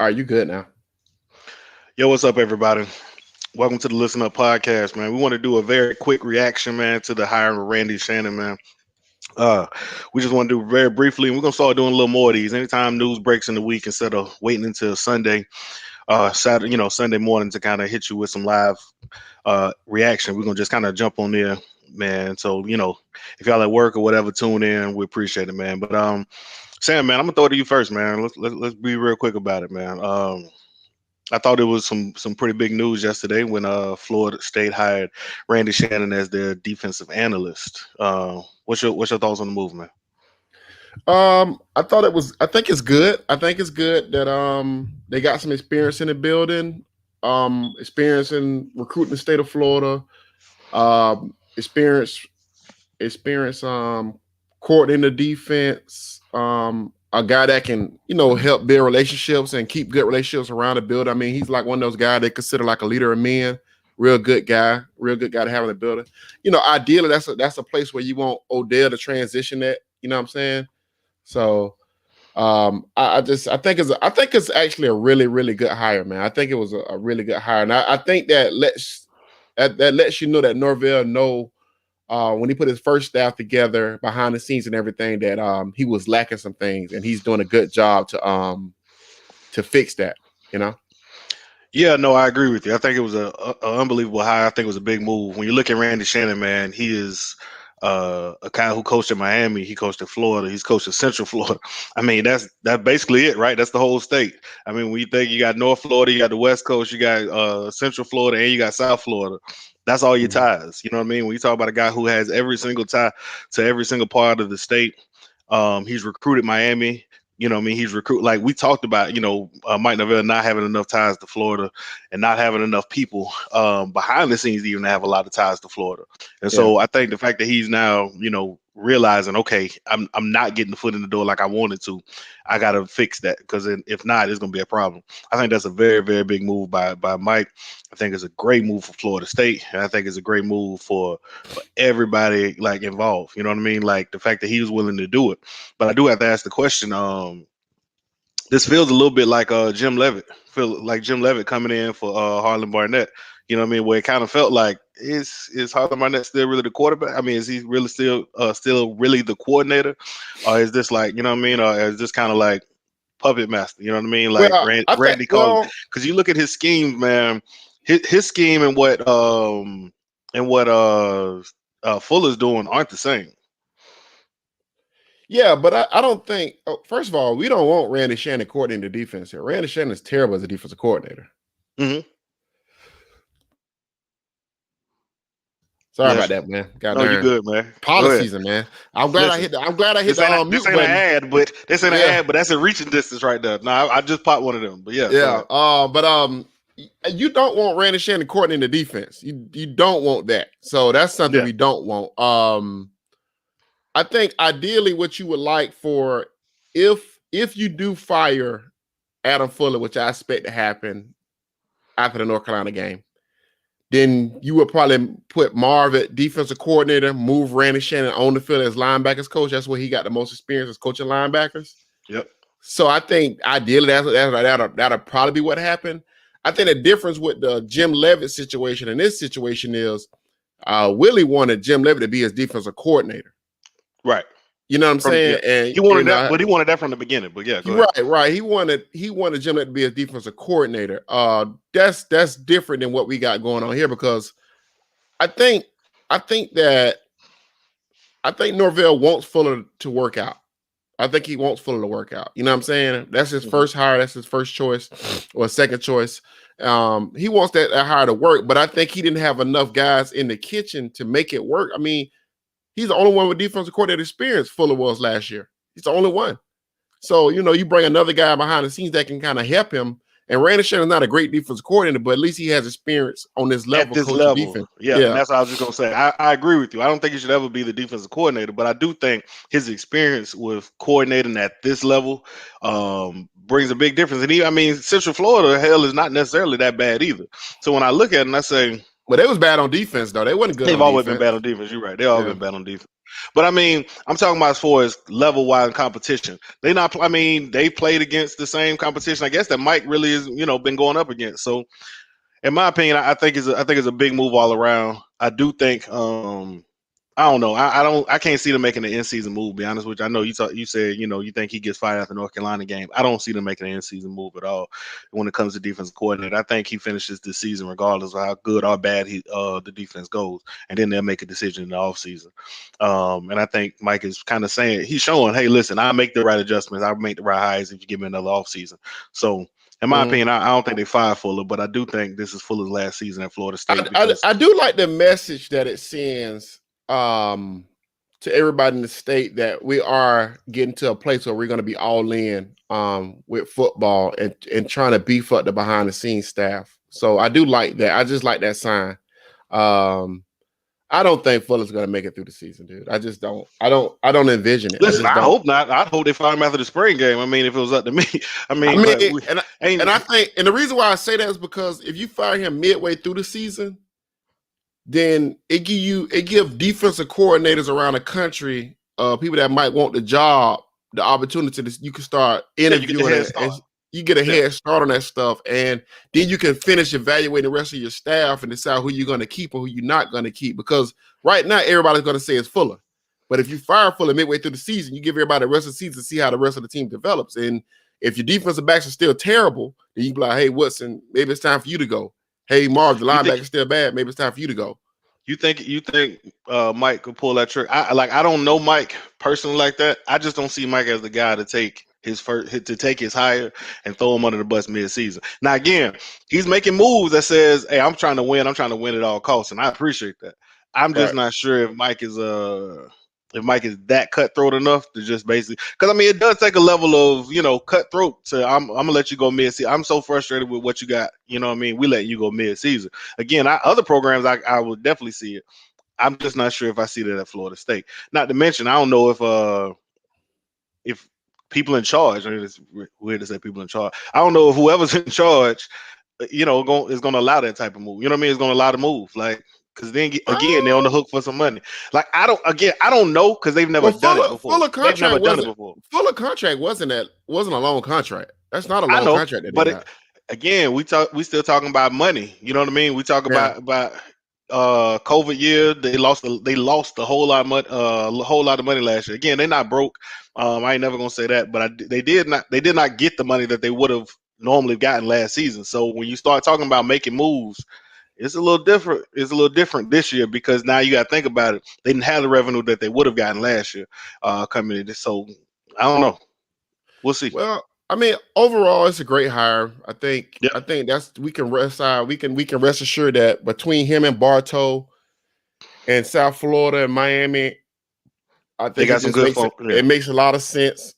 All right, you good now? Yo, what's up, everybody? Welcome to the Listen Up podcast, man. We want to do a very quick reaction, man, to the hiring of Randy Shannon, man. Uh, we just want to do very briefly, and we're gonna start doing a little more of these. Anytime news breaks in the week, instead of waiting until Sunday, Saturday, Sunday morning to kind of hit you with some live reaction, we're gonna just kind of jump on there, man. So if y'all at work or whatever, tune in. We appreciate it, man. But Sam, man, I'm gonna throw it to you first, man. Let's be real quick about it, man. I thought it was some pretty big news yesterday when Florida State hired Randy Shannon as their defensive analyst. What's your thoughts on the move, man? I thought it was. I think it's good. I think it's good that they got some experience in the building, experience in recruiting the state of Florida, experience coordinating the defense. A guy that can help build relationships and keep good relationships around the building. I mean, he's like one of those guys they consider like a leader of men. Real good guy to have in the building. Ideally that's a place where you want Odell to transition at. You know what I'm saying? So I think it's actually a really, really good hire, man. I think it was a really good hire. And I think that lets you know that Norvell know when he put his first staff together behind the scenes and everything that he was lacking some things, and he's doing a good job to fix that, Yeah, no, I agree with you. I think it was a unbelievable hire. I think it was a big move. When you look at Randy Shannon, man, he is a guy who coached in Miami. He coached in Florida. He's coached in Central Florida. I mean, that's basically it, right? That's the whole state. I mean, when you think you got North Florida, you got the West Coast, you got Central Florida, and you got South Florida. That's all your ties. You know what I mean? When you talk about a guy who has every single tie to every single part of the state, he's recruited Miami. You know what I mean? He's like we talked about, Mike Norvell not having enough ties to Florida and not having enough people behind the scenes to even have a lot of ties to Florida. And so I think the fact that he's now, realizing, okay, I'm not getting the foot in the door like I wanted to. I got to fix that because if not, it's going to be a problem. I think that's a very, very big move by Mike. I think it's a great move for Florida State. And I think it's a great move for everybody like involved. You know what I mean? Like the fact that he was willing to do it. But I do have to ask the question. This feels a little bit like Jim Levitt. Feel like Jim Levitt coming in for Harlan Barnett. You know what I mean? Where it kind of felt like is Harlan Barnett still really the quarterback? I mean, is he really still really the coordinator, or is this like you know what I mean? Or is this kind of like puppet master? You know what I mean? Like Randy called because you look at his scheme, man. His scheme and what Fuller's doing aren't the same. Yeah, but I don't think. First of all, we don't want Randy Shannon coordinating the defense here. Randy Shannon is terrible as a defensive coordinator. Mm-hmm. Sorry about that, man. No, you good, man. Policy season, man. I'm glad I hit the this ain't an ad, but that's a reaching distance right there. No, I just popped one of them, but yeah. But you don't want Randy Shannon coordinating the defense. You don't want that. So that's something we don't want. I think ideally what you would like for if you do fire Adam Fuller, which I expect to happen after the North Carolina game, then you would probably put Marv at defensive coordinator, move Randy Shannon on the field as linebackers coach. That's where he got the most experience as coaching linebackers. Yep. So I think ideally that'll probably be what happened. I think the difference with the Jim Levitt situation and this situation is Willie wanted Jim Levitt to be his defensive coordinator. Right. You know what I'm saying? And he wanted that, but he wanted that from the beginning. But yeah, right. He wanted Jim Levitt to be a defensive coordinator. That's different than what we got going on here because I think Norvell wants Fuller to work out. I think he wants Fuller to work out. You know what I'm saying? That's his first hire. That's his first choice or second choice. He wants that hire to work, but I think he didn't have enough guys in the kitchen to make it work. I mean, he's the only one with defensive coordinator experience Fuller was last year. He's the only one. So, you bring another guy behind the scenes that can kind of help him. And Randy Shannon's not a great defensive coordinator, but at least he has experience on this level. At this level. Defense. Yeah, and that's what I was just going to say. I agree with you. I don't think he should ever be the defensive coordinator, but I do think his experience with coordinating at this level brings a big difference. And Central Florida, hell, is not necessarily that bad either. So when I look at it and I say, but they was bad on defense, though. They wasn't good. They've always been bad on defense. You're right. They've always been bad on defense. But I mean, I'm talking about as far as level wide competition. They not. I mean, they played against the same competition. I guess that Mike really is, been going up against. So, in my opinion, I think it's a big move all around. I do think. I don't know. I can't see them making an in season move. To be honest with you, I know you said you think he gets fired after the North Carolina game. I don't see them making an in season move at all when it comes to defensive coordinator. I think he finishes the season regardless of how good or bad the defense goes, and then they'll make a decision in the offseason. And I think Mike is kind of saying, he's showing, hey, listen, I make the right adjustments. I make the right hires if you give me another offseason. So in my opinion, I don't think they fire Fuller, but I do think this is Fuller's last season at Florida State because I do like the message that it sends to everybody in the state that we are getting to a place where we're going to be all in with football and trying to beef up the behind the scenes staff. So I do like that. I just like that sign. I don't think Fuller's going to make it through the season, dude. I just don't. I don't envision it. Listen, I hope not. I hope they fire him after the spring game. I mean, if it was up to me, and I think the reason why I say that is because if you fire him midway through the season, then it give defensive coordinators around the country, people that might want the job, the opportunity to you can start interviewing you get a head start on that stuff, and then you can finish evaluating the rest of your staff and decide who you're going to keep or who you're not going to keep. Because right now everybody's going to say it's Fuller, but if you fire Fuller midway through the season, you give everybody the rest of the season to see how the rest of the team develops. And if your defensive backs are still terrible, then you be like, hey, Woodson, maybe it's time for you to go. Hey, Marv, the linebacker's still bad. Maybe it's time for you to go. You think Mike could pull that trick? I don't know Mike personally like that. I just don't see Mike as the guy to take his hire and throw him under the bus mid-season. Now again, he's making moves that says, "Hey, I'm trying to win. I'm trying to win at all costs," and I appreciate that. I'm just not sure if Mike is that cutthroat enough to just basically, because I mean it does take a level of cutthroat to I'm gonna let you go mid-season. I'm so frustrated with what you got. You know what I mean? We let you go mid-season. Again, other programs I would definitely see it. I'm just not sure if I see that at Florida State. Not to mention, I don't know if people in charge. I mean, it's weird to say people in charge. I don't know if whoever's in charge, is going to allow that type of move. You know what I mean? It's going to allow the move, like, because then again they're on the hook for some money. Like I don't know because they've never done it before. They've never done it before. Fuller contract wasn't a long contract. That's not a long contract. Again, we still talking about money. You know what I mean? We talk about COVID year. They lost a whole lot of money last year. Again, they're not broke. I ain't never gonna say that, but they did not get the money that they would have normally gotten last season. So when you start talking about making moves, it's a little different. It's a little different this year because now you got to think about it. They didn't have the revenue that they would have gotten last year coming in. So I don't know. We'll see. Well, I mean, overall, it's a great hire. I think we can rest assured that between him and Bartow and South Florida and Miami, I think it makes a lot of sense.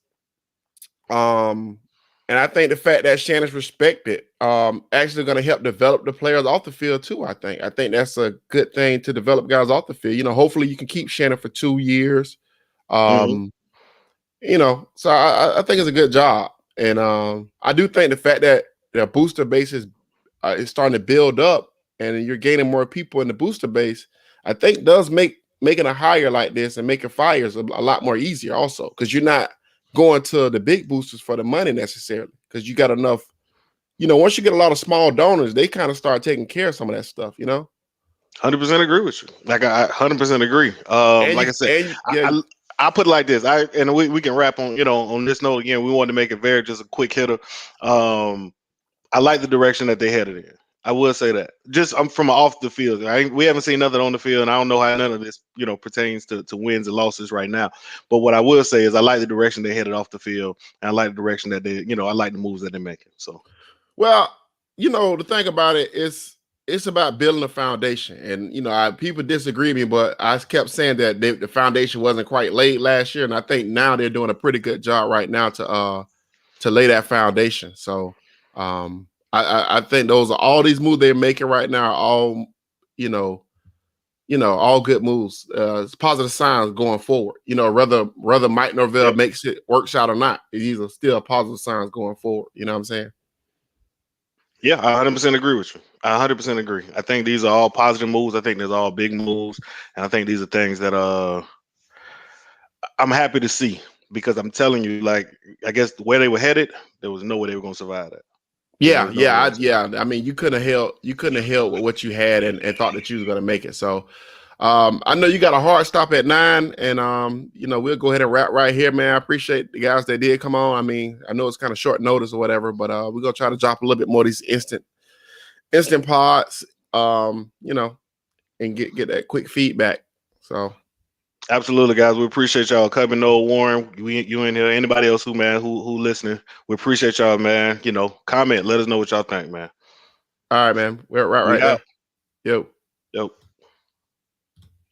And I think the fact that Shannon's respected actually going to help develop the players off the field too. I think that's a good thing to develop guys off the field. Hopefully you can keep Shannon for 2 years. So I think it's a good job. And I do think the fact that the booster base is starting to build up and you're gaining more people in the booster base, I think does making a hire like this and making fires a lot more easier also, because you're not going to the big boosters for the money necessarily, because you got enough. Once you get a lot of small donors, they kind of start taking care of some of that stuff. 100% agree with you. Like I 100% agree. Like I said, I put it like this. We can wrap on on this note again. We wanted to make it just a quick hitter. I like the direction that they headed in. I will say that. Just I'm from off the field. We haven't seen nothing on the field, and I don't know how none of this pertains to wins and losses right now. But what I will say is I like the direction they headed off the field, and I like the direction that they I like the moves that they're making. So, well, the thing about it is it's about building a foundation, and people disagree with me, but I kept saying that the foundation wasn't quite laid last year, and I think now they're doing a pretty good job right now to lay that foundation. So. I think those are all these moves they're making right now are all, all good moves. It's positive signs going forward. Whether Mike Norvell works out or not, these are still positive signs going forward. You know what I'm saying? Yeah, I 100% agree with you. I 100% agree. I think these are all positive moves. I think there's all big moves, and I think these are things that I'm happy to see, because I'm telling you, like, I guess where they were headed, there was no way they were going to survive that. Yeah, There's no way they yeah, were gonna survive. yeah. I mean, you couldn't have held with what you had and thought that you was gonna make it. So I know you got a hard stop at 9, and we'll go ahead and wrap right here, man. I appreciate the guys that did come on. I mean, I know it's kind of short notice or whatever, but we're gonna try to drop a little bit more of these instant pods, and get that quick feedback. So Absolutely, guys. We appreciate y'all coming. No, Warren, you in here. Anybody else who listening, we appreciate y'all, man. Comment. Let us know what y'all think, man. all right, man. We're right We there. out. Yo. Yep.